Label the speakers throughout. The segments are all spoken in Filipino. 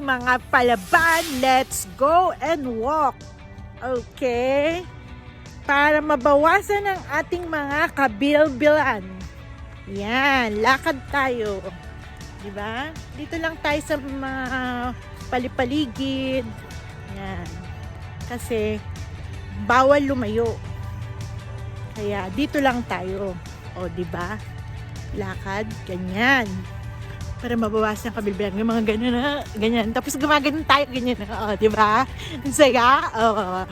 Speaker 1: mga palaban. Let's go and walk. Okay? Para mabawasan ang ating mga kabilbilan. Yan, lakad tayo. Diba? Dito lang tayo sa mga palipaligid. Yan. Kasi bawal lumayo. Kaya dito lang tayo. O, diba? Lakad, ganyan. Para mabawasan ang kabilbilan. Yung mga ganyan na, ganyan. Tapos gumaganon tayo, ganyan na. O, diba? Ang saya. O,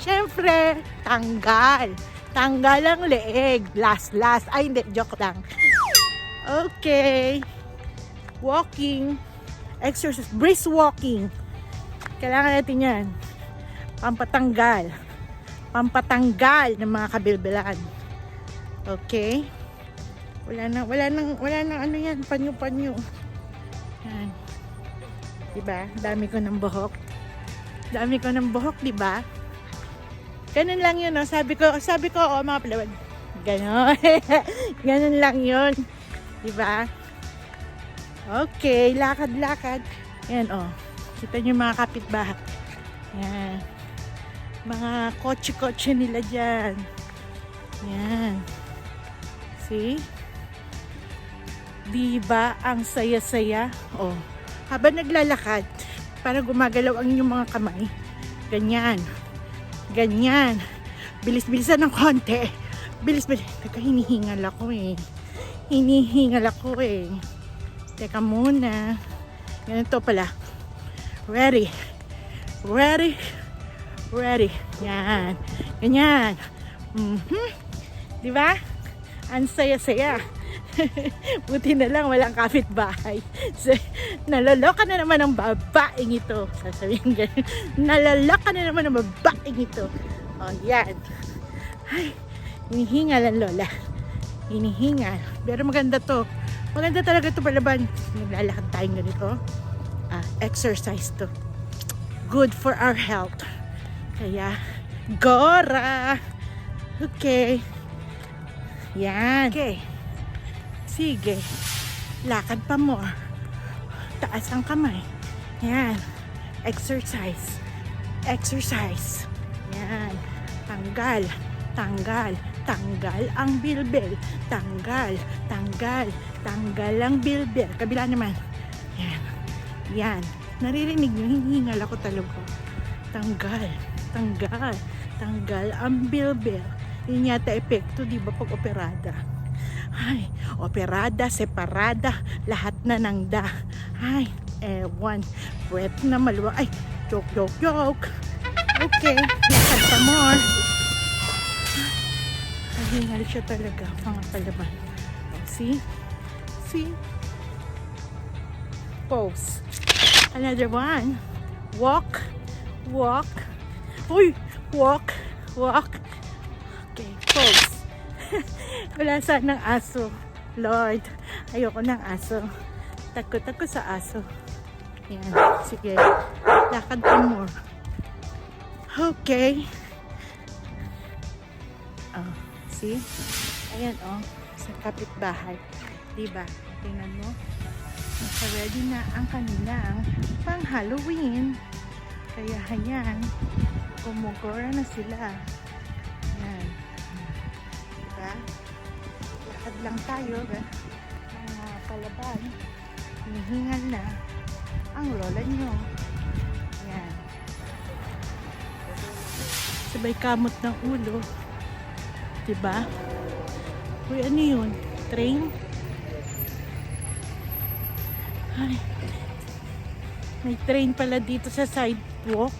Speaker 1: syempre, tanggal. Tanggal ang leeg. Last. Ay, hindi. Joke lang. Okay. Walking. Exercise. Brisk walking. Kailangan natin yan. Pampatanggal. Pampatanggal ng mga kabilbilan. Okay. Wala nang ano yan. Panyo. Yan. Diba? Dami ko ng buhok. Diba? Ganun lang yun, no? Sabi ko, mga palawan. Ganon. Ganun lang yun. Diba? Okay, lakad. Yan, oh. Kita nyo mga kapitbahay. Yan. Mga kotse nila dyan. Yan. See? Diba ang saya-saya? Oh. Habang naglalakad, para gumagalaw ang inyong mga kamay. Ganyan. Bilis-bilisan ng konti. Bilis. Teka, hinihingal ako eh. Teka muna. Ganito pala. Ready. Yan. Ganyan. Diba? Ang saya-saya. Buti na lang walang kapitbahay. Nalaloka na naman ang babaeng ito. Sasabihin ganyan. Nalaloka na naman ang babaeng ito. O, yan. Ay, hinihingal ang lola. Hinihingal. Pero maganda to. Maganda talaga ito palaban. Naglalakad tayong ganito. Exercise to. Good for our health. Kaya, Gora! Okay. Yan. Okay. Sige. Lakad pa more. Taas ang kamay. Yan. Exercise. Yan. Tanggal ang bilbil. Tanggal ang bilbil. Kabila naman. Yan. Naririnig nyo, hihingal ako talaga. Tanggal ang bilbil. Yun yata epekto, di ba, pag operada? Ay, operada, separada, lahat na nang da. Ay, ewan. Pwet na maluwa. Ay, joke. Okay, lakad pa more. Nahingal siya talaga, mga palaban. See? Pose. Another one. Walk. Uy, walk. Okay, pose. Wala sanang aso. Lord, ayoko ng aso. Takot ako sa aso. Yan, sige. Lakad pa more. Okay. Oh, see? Ayan, oh. Sa kapitbahay. Diba? Tingnan mo. Naka-ready na ang kanilang pang-Halloween. Kaya, ayan. Kumugora na sila. Ayan. Diba? Lakad lang tayo. Mga palaban. Hinihingal na ang lola nyo. Ayan. Sabay kamot ng ulo. Diba? Uy, ano yun? Train? Ay. May train pala dito sa sidewalk.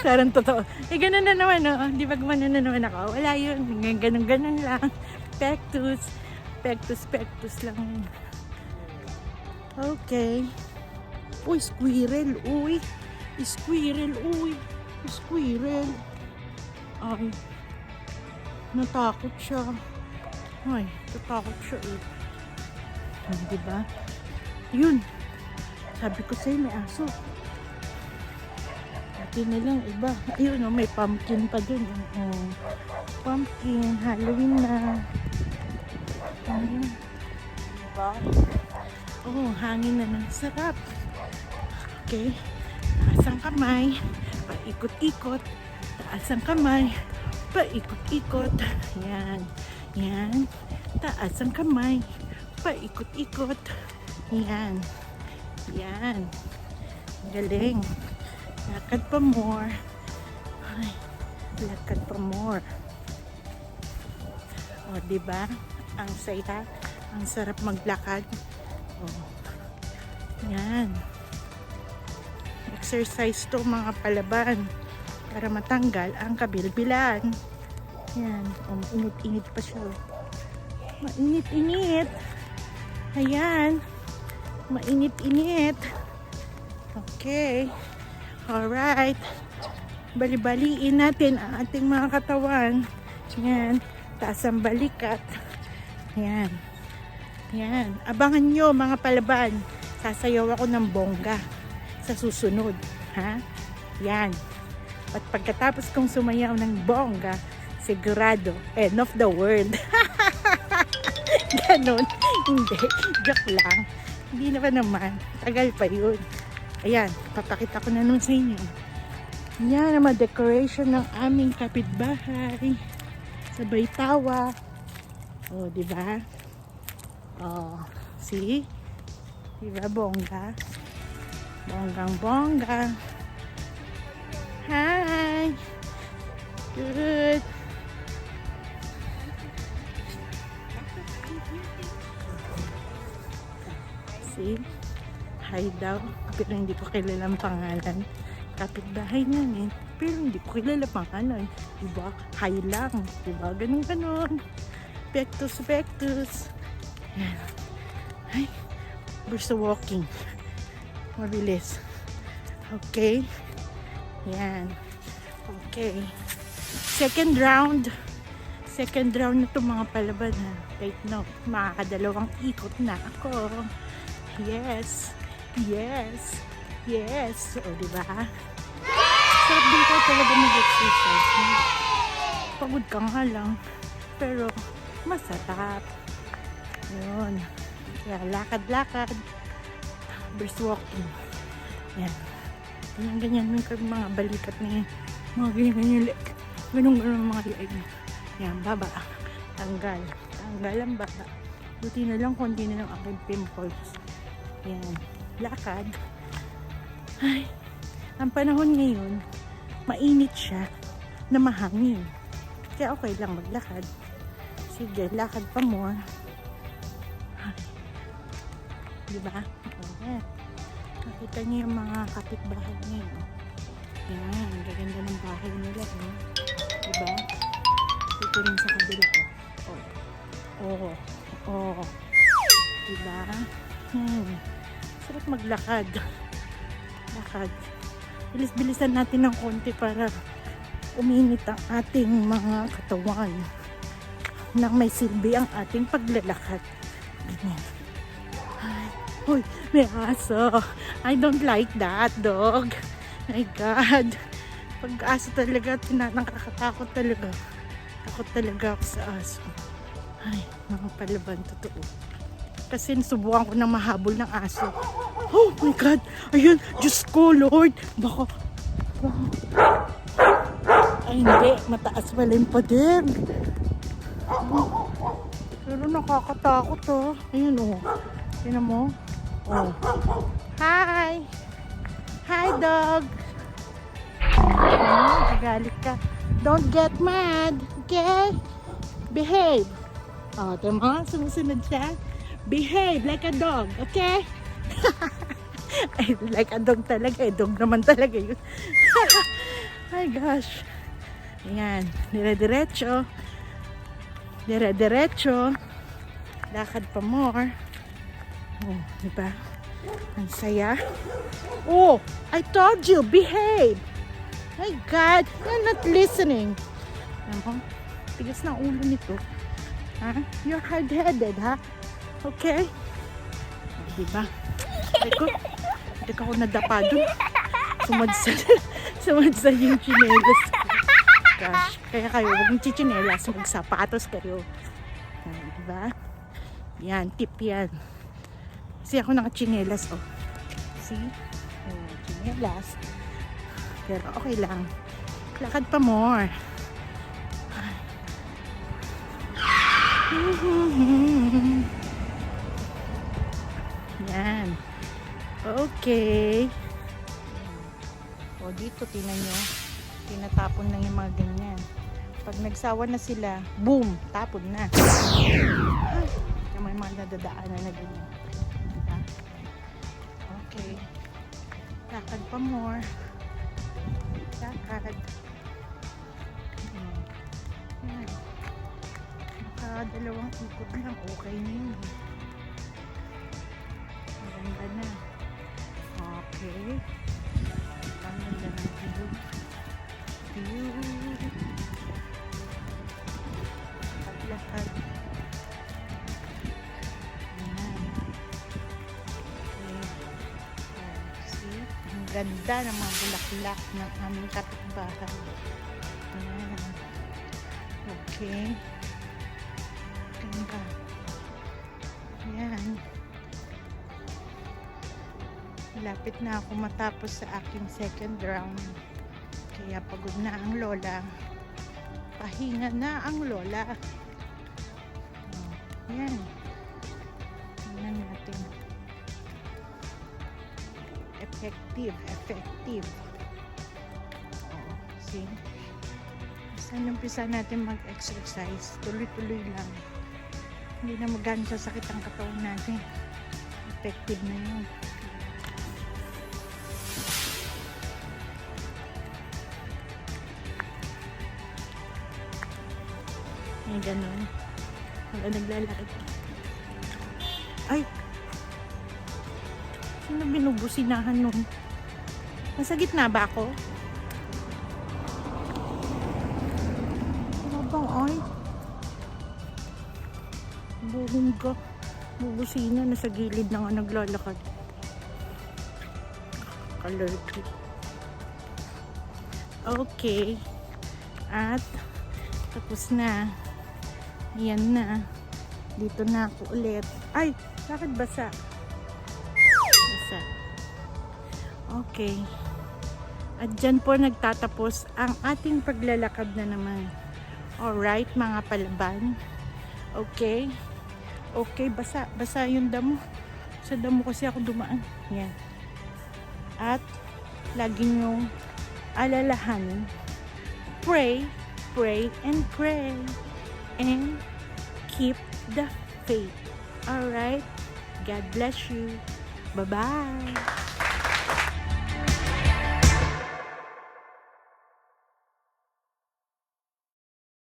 Speaker 1: Sarang totoo. Ganun na naman, no? Di ba gumana na naman ako? Wala yun. Ganun lang. Pectus lang. Okay. Uy, squirrel. Squirrel. Ay. Natakot siya. Ay, natakot siya eh. Diba? Yun. Sabi ko sa'yo, may aso. Pati na lang iba. Ayun, may pumpkin pa dun. Pumpkin. Halloween na. Ayun. Diba? Oh, hangin na ng sarap. Okay. Taas ang kamay. Paikot-ikot. Taas ang kamay. Paikot-ikot. Yan. Yan. Taas ang kamay. Paikot-ikot. Yan. Yan. Galing. Lakad pa more. Ay, lakad pa more. O, diba? Ang saya. Ang sarap maglakad. O. Yan. Exercise to mga palaban para matanggal ang kabilbilan. Yan. O, mainit-init pa siya. Mainit-init. Ayan. Mainit-init. Okay. Alright. Bali-baliin natin ang ating mga katawan. Yan. Taas ang balikat. Yan. Yan. Abangan nyo mga palaban. Sasayaw ako ng bongga sa susunod. Ha? Yan. At pagkatapos kong sumayaw ng bongga, sigurado, end of the world. Ganon. Hindi. Joke lang. Hindi naman. Tagal pa yun. Ayan. Papakita ko na nun sa inyo. Yan ang mga decoration ng aming kapitbahay. Sabay tawa. O, diba? O, see? Diba, bongga? Bonggang bongga. Hi! Good! See? Hi daw. Pero hindi ko kilala ang pangalan. Kapitbahay namin. Pero hindi ko kilala pangalan. Diba? Hi lang. Diba? Ganun-ganon. Vectus, vectus. Yan. Ay. We're so walking. Mabilis. Okay. Yan. Okay. Second round. Second round na ito mga palaban. Ha? Take note. Makakadalawang ikot na ako. Yes. Yes. Yes. O, diba? Sarap din ko talaga mag-exercise. Pagod ka nga lang. Pero, masarap. Yun. Kaya, lakad-lakad. Brisk walking. Yan. Ganyan-ganyan yung mga balikat na yan. Mga ganyan-ganyan. Ganun-ganun mga liig. Yan, baba. Tanggal. Tanggal ang baba. Buti na lang kung hindi na lang aking pimples. Yan. Lakad. Ay, ang panahon ngayon, mainit siya na mahangin. Kaya okay lang maglakad. Sige, lakad pa more. Ay. Diba? Okay. Nakita niyo yung mga kapitbahay niyo. Yan, ang gaganda ng bahay nila. Eh. Diba? Ito rin sa kabila. Oh. Oh. Diba? Sarap maglakad. Lakad. Bilis-bilisan natin ng konti para uminit ang ating mga katawan nang may silbi ang ating paglalakad. Ganyan. Ay, uy, may aso. I don't like that, dog. My God. Pag aso talaga, nakakatakot talaga. Takot talaga ako sa aso. Ay, mga palaban, totoo. Kasi subukan ko na mahabol ng aso. Oh my God! Ayun! Diyos ko, Lord! Baka... Ay, hindi. Mataas pala yung pader. Pero nakakatakot, oh. Ayun, oh. Tignan mo. Oh. Hi! Hi, dog! Nagalit ka. Don't get mad. Okay? Behave. Oh, tama. Sumusunod siya. Behave like a dog. Okay? Ay, like a dog talaga. Dog naman talaga yun. My gosh. Ayan. Dire-diretso. Dire-diretso. Lakad pa more. Oh, diba? Ang saya. Oh, I told you. Behave. My God. You're not listening. Ano? Tigas ng ulo nito. Ha? You're hard-headed, ha? Okay? Diba? Hindi ko nadapa dun. Sumadsad yung chinelas. Gosh. Kaya kayo, huwag yung chichinelas. Magsapatos kayo. Diba? Yan, tip yan. kasi ako naka-chinelas, oh. See? Oh, chinelas. Pero okay lang. Lakad pa more. Yan. Okay. O dito, tingnan nyo. Tinatapon lang yung mga ganyan. Pag nagsawa na sila, boom, tapon na. Ay, may mga nadadaanan na ganyan. Diba? Okay. Lakad pa more. Lakad. Yan. Nakadalawang ikot lang. Okay na yun. Maganda na. Okay. Maganda ng view. Paglakad. Ayan. Okay. See? Ang ganda ng mga bulaklak ng aming kapitbahay. Ayan. Okay. Ganda. Ayan. Lapit na ako matapos sa aking second round. Kaya pagod na ang lola. Pahinga na ang lola. Oh, yan. Tingnan natin. Effective. Oh, see? Saan umpisa natin mag-exercise? Tuloy-tuloy lang. Hindi na magana sasakit ang katawan natin. Effective na yun. May ganun. Wala naglalakad. Ay! Sino binubusinahan nun? Nasa gitna ba ako? Ano bang ay? Bumungga. Bubusina. Nasa gilid na nga naglalakad. Alerted. Okay. At tapos na. Yan na. Dito na ako ulit. Ay! Bakit basa? Basa. Okay. At dyan po nagtatapos ang ating paglalakad na naman. Alright, mga palaban. Okay. Okay, basa. Basa yung damo. Sa damo kasi ako dumaan. Yan. At lagi nyong alalahanin. Pray and pray. And keep the faith. Alright? God bless you. Bye-bye.